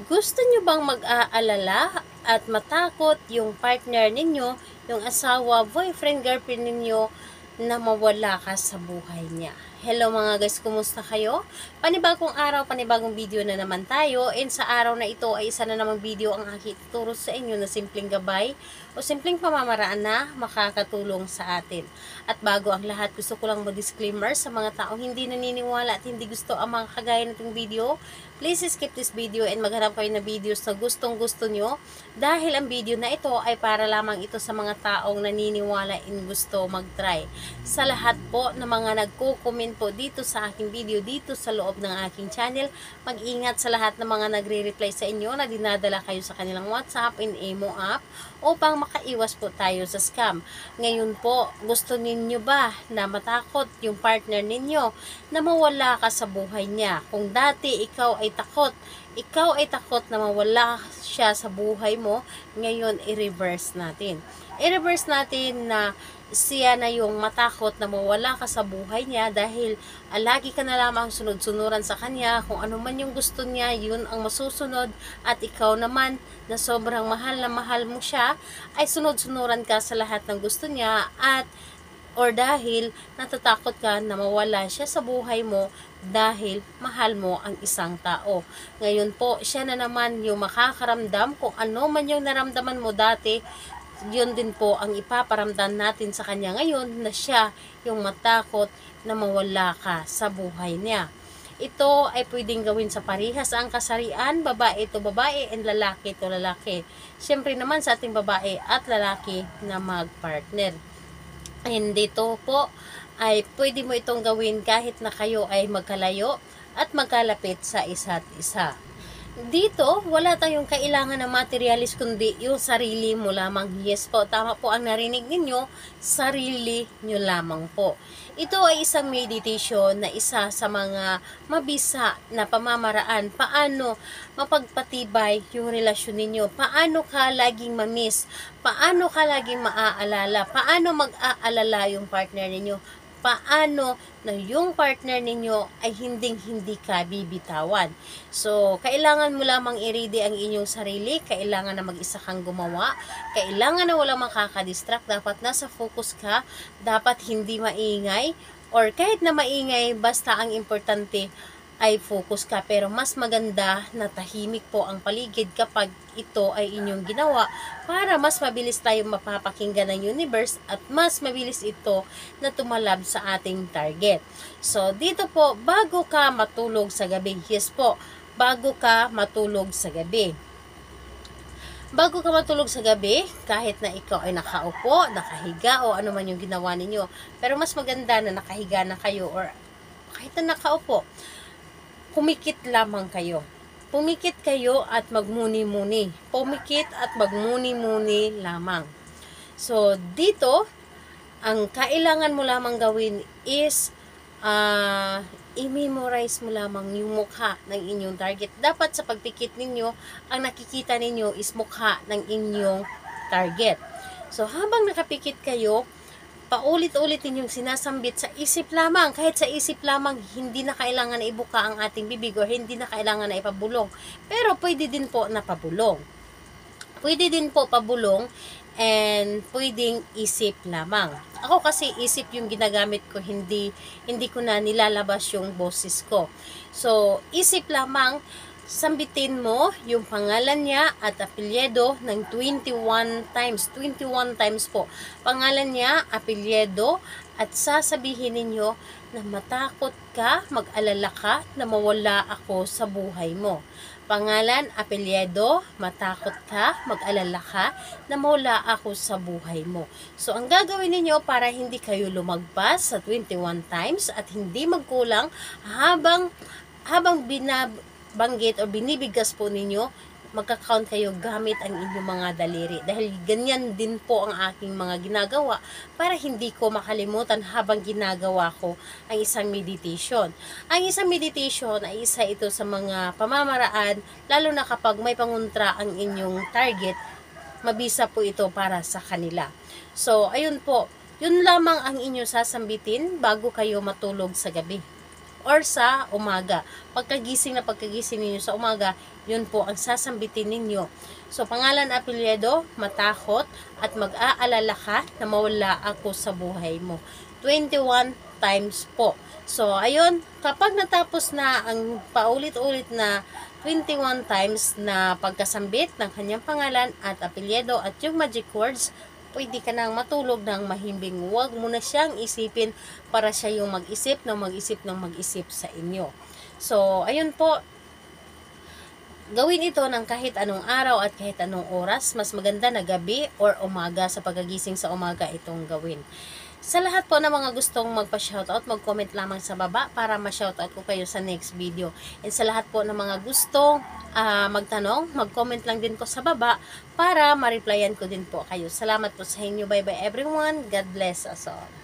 Gusto nyo bang mag-aalala at matakot yung partner ninyo, yung asawa, boyfriend, girlfriend ninyo na mawala ka sa buhay niya? Hello mga guys, kumusta kayo? Panibagong araw, panibagong video na naman tayo. And sa araw na ito ay isa na namang video ang aking ituturo sa inyo na simpleng gabay o simpleng pamamaraan na makakatulong sa atin. At bago ang lahat, gusto ko lang mo-disclaimer sa mga taong hindi naniniwala at hindi gusto ang mga kagaya nitong video. Please skip this video and maghanap kayo na videos na gustong gusto nyo dahil ang video na ito ay para lamang ito sa mga taong naniniwala in gusto mag-try. Sa lahat po ng mga nagko-comment po dito sa aking video dito sa loob ng aking channel, mag-ingat sa lahat ng mga nagre-reply sa inyo na dinadala kayo sa kanilang WhatsApp and Imo app upang makaiwas po tayo sa scam. Ngayon po, gusto ninyo ba na matakot yung partner ninyo na mawala ka sa buhay niya? Kung dati ikaw ay takot na mawala siya sa buhay mo, ngayon i-reverse natin. I-reverse natin na siya na yung matakot na mawala ka sa buhay niya dahil lagi ka na lamang sunod-sunuran sa kanya, kung ano man yung gusto niya, yun ang masusunod, at ikaw naman na sobrang mahal na mahal mo siya, ay sunod-sunuran ka sa lahat ng gusto niya or dahil natatakot ka na mawala siya sa buhay mo dahil mahal mo ang isang tao. Ngayon po, siya na naman yung makakaramdam kung ano man yung naramdaman mo dati, yun din po ang ipaparamdam natin sa kanya ngayon na siya yung matakot na mawala ka sa buhay niya. Ito ay pwedeng gawin sa parehas ang kasarian, babae to babae and lalaki to lalaki. Siyempre naman sa ating babae at lalaki na mag-partner. And dito po ay pwede mo itong gawin kahit na kayo ay magkalayo at magkalapit sa isa't isa. Dito, wala tayong kailangan na materialis kundi yung sarili mo lamang. Yes po, tama po ang narinig ninyo, sarili nyo lamang po. Ito ay isang meditation na isa sa mga mabisa na pamamaraan paano mapagpatibay yung relasyon ninyo, paano ka laging mamiss, paano ka laging maaalala, paano mag-aalala yung partner ninyo, paano na yung partner ninyo ay hindi ka bibitawan. So, kailangan mo lamang i-ready ang inyong sarili, kailangan na mag-isa kang gumawa, kailangan na walang makakadistract, dapat nasa focus ka, dapat hindi maingay, or kahit na maingay, basta ang importante ay focus ka. Pero mas maganda na tahimik po ang paligid kapag ito ay inyong ginawa para mas mabilis tayong mapapakinggan ng universe at mas mabilis ito na tumalab sa ating target. So, dito po, bago ka matulog sa gabi, yes po, bago ka matulog sa gabi. Bago ka matulog sa gabi, kahit na ikaw ay nakaupo, nakahiga, o ano man yung ginawa ninyo, pero mas maganda na nakahiga na kayo or kahit na nakaupo, pumikit lamang kayo. Pumikit kayo at magmuni-muni. Pumikit at magmuni-muni lamang. So, dito, ang kailangan mo lamang gawin is i-memorize mo lamang yung mukha ng inyong target. Dapat sa pagpikit ninyo, ang nakikita ninyo is mukha ng inyong target. So, habang nakapikit kayo, paulit-ulit ninyong sinasambit sa isip lamang. Kahit sa isip lamang, hindi na kailangan na ibuka ang ating bibig or hindi na kailangan na ipabulong. Pero pwede din po na pabulong. Pwede din po pabulong and pwedeng isip lamang. Ako kasi isip yung ginagamit ko, hindi ko na nilalabas yung boses ko. So, isip lamang, sambitin mo yung pangalan niya at apelyido ng 21 times. 21 times po. Pangalan niya, apelyido, at sasabihin ninyo na matakot ka, mag-alala ka na mawala ako sa buhay mo. Pangalan, apelyido, matakot ka, mag-alala ka na mawala ako sa buhay mo. So, ang gagawin ninyo para hindi kayo lumagpas sa 21 times at hindi magkulang habang banggit o binibigkas po ninyo, magka-count kayo gamit ang inyong mga daliri. Dahil ganyan din po ang aking mga ginagawa para hindi ko makalimutan habang ginagawa ko ang isang meditation. Ang isang meditation ay isa ito sa mga pamamaraan, lalo na kapag may pangontra ang inyong target, mabisa po ito para sa kanila. So, ayun po, yun lamang ang inyong sasambitin bago kayo matulog sa gabi. or sa umaga. Pagkagising ninyo sa umaga, yun po ang sasambitin ninyo. So, pangalan, apelyido, matakot, at mag-aalala ka na mawala ako sa buhay mo. 21 times po. So, ayun, kapag natapos na ang paulit-ulit na 21 times na pagkasambit ng kanyang pangalan at apelyido at yung magic words, pwede ka nang matulog ng mahimbing. Huwag mo na siyang isipin para siya yung mag-isip sa inyo. So, ayun po, gawin ito ng kahit anong araw at kahit anong oras. Mas maganda na gabi or umaga, sa pagkagising sa umaga itong gawin. Sa lahat po ng mga gustong magpa-shoutout, mag-comment lamang sa baba para ma-shoutout ko kayo sa next video. And sa lahat po ng mga gustong magtanong, mag-comment lang din po sa baba para ma-replyan ko din po kayo. Salamat po sa inyo. Bye bye everyone. God bless us all.